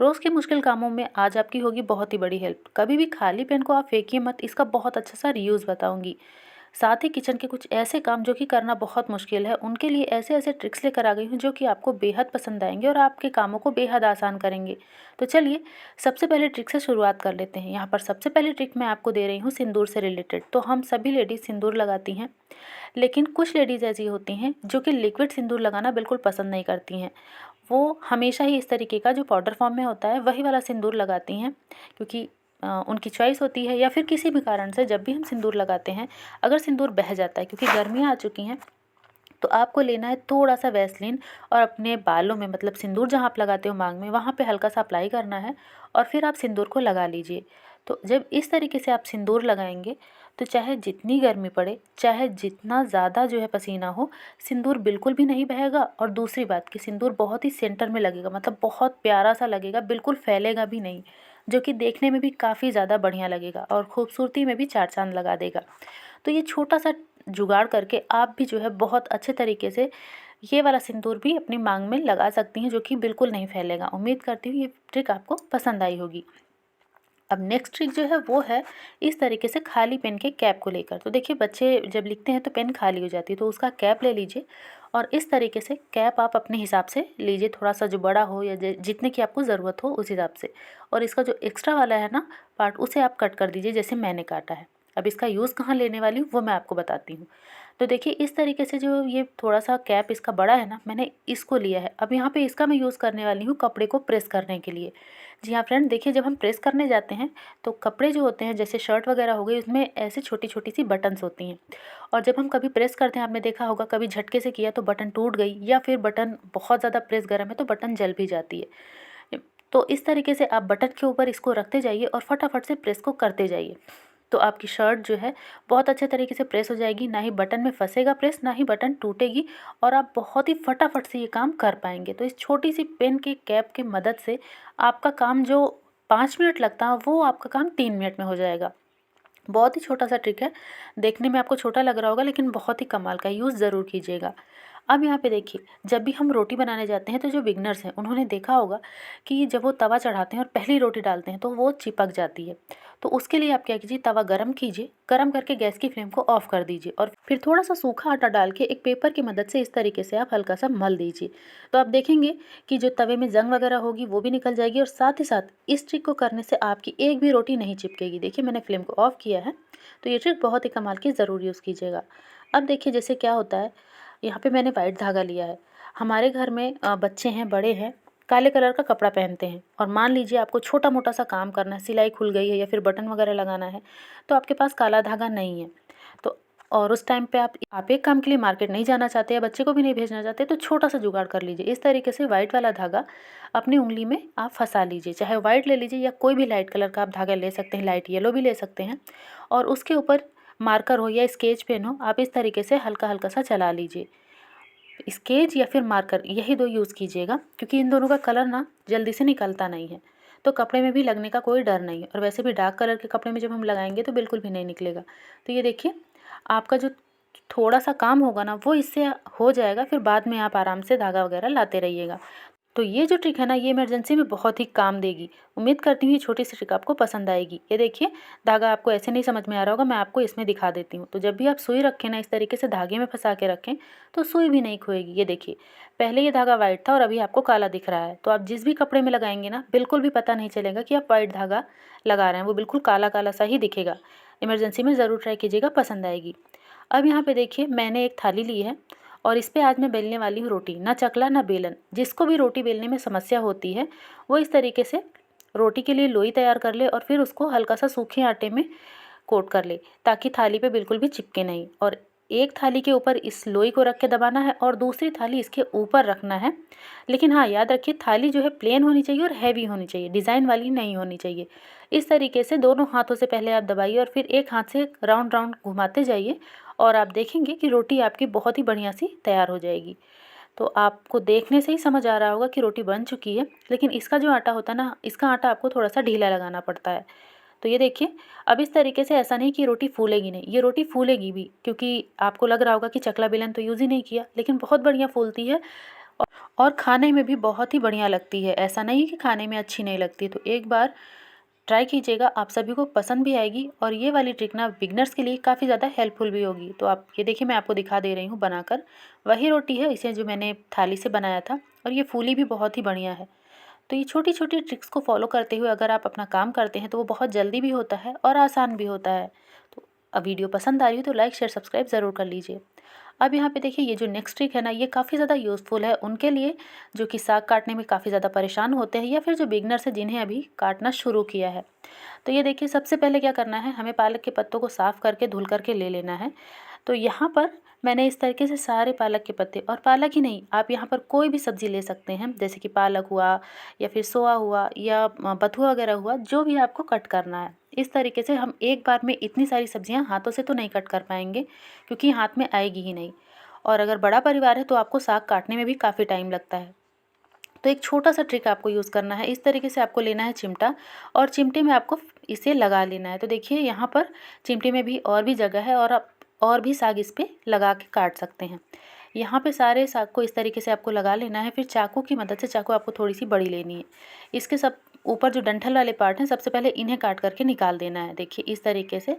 रोज़ के मुश्किल कामों में आज आपकी होगी बहुत ही बड़ी हेल्प। कभी भी खाली पेन को आप फेंकिए मत, इसका बहुत अच्छा सा रीयूज़ बताऊंगी। साथ ही किचन के कुछ ऐसे काम जो कि करना बहुत मुश्किल है, उनके लिए ऐसे ऐसे ट्रिक्स लेकर आ गई हूँ जो कि आपको बेहद पसंद आएंगे और आपके कामों को बेहद आसान करेंगे। तो चलिए सबसे पहले ट्रिक से शुरुआत कर लेते हैं। यहाँ पर सबसे पहले ट्रिक मैं आपको दे रही हूँ सिंदूर से रिलेटेड। तो हम सभी लेडीज़ सिंदूर लगाती हैं, लेकिन कुछ लेडीज़ ऐसी होती हैं जो कि लिक्विड सिंदूर लगाना बिल्कुल पसंद नहीं करती हैं। वो हमेशा ही इस तरीके का जो पाउडर फॉर्म में होता है वही वाला सिंदूर लगाती हैं, क्योंकि उनकी चॉइस होती है, या फिर किसी भी कारण से जब भी हम सिंदूर लगाते हैं अगर सिंदूर बह जाता है, क्योंकि गर्मियाँ आ चुकी हैं, तो आपको लेना है थोड़ा सा वैसलीन और अपने बालों में, मतलब सिंदूर जहाँ आप लगाते हो मांग में, वहाँ पे हल्का सा अप्लाई करना है और फिर आप सिंदूर को लगा लीजिए। तो जब इस तरीके से आप सिंदूर लगाएंगे तो चाहे जितनी गर्मी पड़े, चाहे जितना ज़्यादा जो है पसीना हो, सिंदूर बिल्कुल भी नहीं बहेगा। और दूसरी बात कि सिंदूर बहुत ही सेंटर में लगेगा, मतलब बहुत प्यारा सा लगेगा, बिल्कुल फैलेगा भी नहीं, जो कि देखने में भी काफ़ी ज़्यादा बढ़िया लगेगा और खूबसूरती में भी चार चांद लगा देगा। तो ये छोटा सा जुगाड़ करके आप भी जो है बहुत अच्छे तरीके से ये वाला सिंदूर भी अपनी मांग में लगा सकती हैं, जो कि बिल्कुल नहीं फैलेगा। उम्मीद करती हूँ ये ट्रिक आपको पसंद आई होगी। अब नेक्स्ट ट्रिक जो है वो है इस तरीके से खाली पेन के कैप को लेकर। तो देखिए बच्चे जब लिखते हैं तो पेन खाली हो जाती है, तो उसका कैप ले लीजिए और इस तरीके से कैप आप अपने हिसाब से लीजिए, थोड़ा सा जो बड़ा हो या जितने की आपको ज़रूरत हो उस हिसाब से। और इसका जो एक्स्ट्रा वाला है ना पार्ट, उसे आप कट कर दीजिए जैसे मैंने काटा है। अब इसका यूज़ कहाँ लेने वाली हूँ वो मैं आपको बताती हूँ। तो देखिए इस तरीके से जो ये थोड़ा सा कैप इसका बड़ा है ना, मैंने इसको लिया है। अब यहाँ पे इसका मैं यूज़ करने वाली हूँ कपड़े को प्रेस करने के लिए। जी हाँ फ्रेंड, देखिए जब हम प्रेस करने जाते हैं तो कपड़े जो होते हैं जैसे शर्ट वगैरह हो गई, उसमें ऐसे छोटी छोटी सी बटन्स होती हैं। और जब हम कभी प्रेस करते हैं, आपने देखा होगा कभी झटके से किया तो बटन टूट गई, या फिर बटन बहुत ज़्यादा प्रेस गर्म है तो बटन जल भी जाती है। तो इस तरीके से आप बटन के ऊपर इसको रखते जाइए और फटाफट से प्रेस को करते जाइए। तो आपकी शर्ट जो है बहुत अच्छे तरीके से प्रेस हो जाएगी, ना ही बटन में फंसेगा प्रेस, ना ही बटन टूटेगी, और आप बहुत ही फटाफट से ये काम कर पाएंगे। तो इस छोटी सी पेन के कैप की मदद से आपका काम जो 5 मिनट लगता है वो आपका काम 3 मिनट में हो जाएगा। बहुत ही छोटा सा ट्रिक है, देखने में आपको छोटा लग रहा होगा लेकिन बहुत ही कमाल का, यूज़ ज़रूर कीजिएगा। अब यहाँ पे देखिए जब भी हम रोटी बनाने जाते हैं तो जो बिगनर्स हैं उन्होंने देखा होगा कि जब वो तवा चढ़ाते हैं और पहली रोटी डालते हैं तो वो चिपक जाती है। तो उसके लिए आप क्या कीजिए, तवा गरम कीजिए, गरम करके गैस की फ्लेम को ऑफ कर दीजिए और फिर थोड़ा सा सूखा आटा डाल के एक पेपर की मदद से इस तरीके से आप हल्का सा मल दीजिए। तो आप देखेंगे कि जो तवे में जंग वगैरह होगी वो भी निकल जाएगी, और साथ ही साथ इस ट्रिक को करने से आपकी एक भी रोटी नहीं चिपकेगी। देखिए मैंने फ्लेम को ऑफ किया है। तो ये ट्रिक बहुत ही कमाल की, ज़रूर यूज़ कीजिएगा। अब देखिए जैसे क्या होता है, यहाँ पे मैंने वाइट धागा लिया है। हमारे घर में बच्चे हैं, बड़े हैं, काले कलर का कपड़ा पहनते हैं, और मान लीजिए आपको छोटा मोटा सा काम करना है, सिलाई खुल गई है या फिर बटन वगैरह लगाना है, तो आपके पास काला धागा नहीं है। तो और उस टाइम पे आप एक काम के लिए मार्केट नहीं जाना चाहते या बच्चे को भी नहीं भेजना चाहते, तो छोटा सा जुगाड़ कर लीजिए। इस तरीके से वाइट वाला धागा अपनी उंगली में आप फंसा लीजिए, चाहे वाइट ले लीजिए या कोई भी लाइट कलर का आप धागा ले सकते हैं, लाइट येलो भी ले सकते हैं। और उसके ऊपर मार्कर हो या स्केच पेन हो, आप इस तरीके से हल्का हल्का सा चला लीजिए। स्केच या फिर मार्कर, यही दो यूज़ कीजिएगा, क्योंकि इन दोनों का कलर ना जल्दी से निकलता नहीं है, तो कपड़े में भी लगने का कोई डर नहीं है। और वैसे भी डार्क कलर के कपड़े में जब हम लगाएंगे तो बिल्कुल भी नहीं निकलेगा। तो ये देखिए आपका जो थोड़ा सा काम होगा ना वो इससे हो जाएगा, फिर बाद में आप आराम से धागा वगैरह लाते रहिएगा। तो ये जो ट्रिक है ना, ये इमरजेंसी में बहुत ही काम देगी। उम्मीद करती हूँ ये छोटी सी ट्रिक आपको पसंद आएगी। ये देखिए धागा आपको ऐसे नहीं समझ में आ रहा होगा, मैं आपको इसमें दिखा देती हूँ। तो जब भी आप सुई रखें ना, इस तरीके से धागे में फंसा के रखें तो सुई भी नहीं खोएगी। ये देखिए पहले ये धागा वाइट था और अभी आपको काला दिख रहा है, तो आप जिस भी कपड़े में लगाएंगे ना बिल्कुल भी पता नहीं चलेगा कि आप वाइट धागा लगा रहे हैं, वो बिल्कुल काला काला सा ही दिखेगा। इमरजेंसी में ज़रूर ट्राई कीजिएगा, पसंद आएगी। अब यहाँ पे देखिए मैंने एक थाली ली है और इस पे आज मैं बेलने वाली हूँ रोटी। ना चकला ना बेलन, जिसको भी रोटी बेलने में समस्या होती है वो इस तरीके से रोटी के लिए लोई तैयार कर ले और फिर उसको हल्का सा सूखे आटे में कोट कर ले, ताकि थाली पे बिल्कुल भी चिपके नहीं। और एक थाली के ऊपर इस लोई को रख के दबाना है और दूसरी थाली इसके ऊपर रखना है। लेकिन हाँ याद रखिए थाली जो है प्लेन होनी चाहिए और हैवी होनी चाहिए, डिज़ाइन वाली नहीं होनी चाहिए। इस तरीके से दोनों हाथों से पहले आप दबाइए और फिर एक हाथ से राउंड राउंड घुमाते जाइए, और आप देखेंगे कि रोटी आपकी बहुत ही बढ़िया सी तैयार हो जाएगी। तो आपको देखने से ही समझ आ रहा होगा कि रोटी बन चुकी है, लेकिन इसका जो आटा होता है ना, इसका आटा आपको थोड़ा सा ढीला लगाना पड़ता है। तो ये देखिए अब इस तरीके से, ऐसा नहीं कि रोटी फूलेगी नहीं, ये रोटी फूलेगी भी, क्योंकि आपको लग रहा होगा कि चकला बेलन तो यूज़ ही नहीं किया, लेकिन बहुत बढ़िया फूलती है। और खाने में भी बहुत ही बढ़िया लगती है। ऐसा नहीं कि खाने में अच्छी नहीं लगती। तो एक बार ट्राई कीजिएगा, आप सभी को पसंद भी आएगी और ये वाली ट्रिक ना बिगनर्स के लिए काफ़ी ज़्यादा हेल्पफुल भी होगी। तो आप ये देखिए, मैं आपको दिखा दे रही हूँ बनाकर। वही रोटी है, इसे जो मैंने थाली से बनाया था, और ये फूली भी बहुत ही बढ़िया है। तो ये छोटी छोटी ट्रिक्स को फॉलो करते हुए अगर आप अपना काम करते हैं तो वो बहुत जल्दी भी होता है और आसान भी होता है। तो अब वीडियो पसंद आ रही हो तो लाइक शेयर सब्सक्राइब ज़रूर कर लीजिए। अब यहाँ पे देखिए, ये जो नेक्स्ट ट्रिक है ना, ये काफ़ी ज़्यादा यूज़फुल है उनके लिए जो कि साग काटने में काफ़ी ज़्यादा परेशान होते हैं, या फिर जो बिगनर्स हैं जिन्हें अभी काटना शुरू किया है। तो ये देखिए, सबसे पहले क्या करना है, हमें पालक के पत्तों को साफ़ करके धुल करके ले लेना है। तो यहाँ पर मैंने इस तरीके से सारे पालक के पत्ते, और पालक ही नहीं, आप यहाँ पर कोई भी सब्ज़ी ले सकते हैं, जैसे कि पालक हुआ या फिर सोआ हुआ या बथुआ वगैरह हुआ, जो भी आपको कट करना है। इस तरीके से हम एक बार में इतनी सारी सब्जियां हाथों से तो नहीं कट कर पाएंगे, क्योंकि हाथ में आएगी ही नहीं। और अगर बड़ा परिवार है तो आपको साग काटने में भी काफ़ी टाइम लगता है। तो एक छोटा सा ट्रिक आपको यूज़ करना है। इस तरीके से आपको लेना है चिमटा, और चिमटे में आपको इसे लगा लेना है। तो देखिए, यहाँ पर चिमटे में भी और भी जगह है, और आप और भी साग इस पे लगा के काट सकते हैं। यहाँ पे सारे साग को इस तरीके से आपको लगा लेना है। फिर चाकू की मदद से, चाकू आपको थोड़ी सी बड़ी लेनी है, इसके सब ऊपर जो डंठल वाले पार्ट हैं, सबसे पहले इन्हें काट करके निकाल देना है। देखिए इस तरीके से।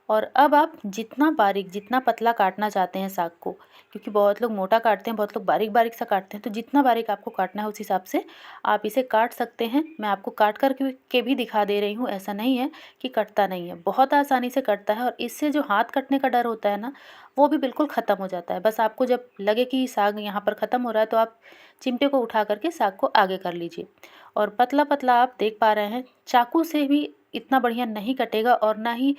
और अब आप जितना बारीक, जितना पतला काटना चाहते हैं साग को, क्योंकि बहुत लोग मोटा काटते हैं, बहुत लोग बारीक बारीक सा काटते हैं, तो जितना बारीक आपको काटना है उस हिसाब से आप इसे काट सकते हैं। मैं आपको काट कर के भी दिखा दे रही हूँ, ऐसा नहीं है कि कटता नहीं है, बहुत आसानी से कटता है। और इससे जो हाथ कटने का डर होता है ना, वो भी बिल्कुल ख़त्म हो जाता है। बस आपको जब लगे कि साग यहाँ पर ख़त्म हो रहा है, तो आप चिमटे को उठा करके साग को आगे कर लीजिए। और पतला पतला आप देख पा रहे हैं, चाकू से भी इतना बढ़िया नहीं कटेगा, और ना ही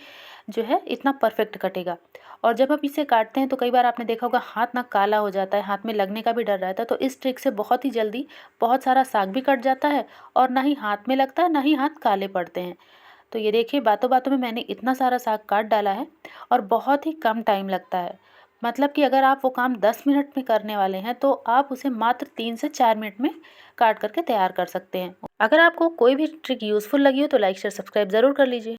जो है इतना परफेक्ट कटेगा। और जब आप इसे काटते हैं तो कई बार आपने देखा होगा, हाथ ना काला हो जाता है, हाथ में लगने का भी डर रहता है। तो इस ट्रिक से बहुत ही जल्दी बहुत सारा साग भी कट जाता है, और ना ही हाथ में लगता है, ना ही हाथ काले पड़ते हैं। तो ये देखिए, बातों बातों में मैंने इतना सारा साग काट डाला है, और बहुत ही कम टाइम लगता है। मतलब कि अगर आप वो काम 10 मिनट में करने वाले हैं, तो आप उसे मात्र 3 से 4 मिनट में काट करके तैयार कर सकते हैं। अगर आपको कोई भी ट्रिक यूज़फुल लगी हो तो लाइक शेयर सब्सक्राइब ज़रूर कर लीजिए।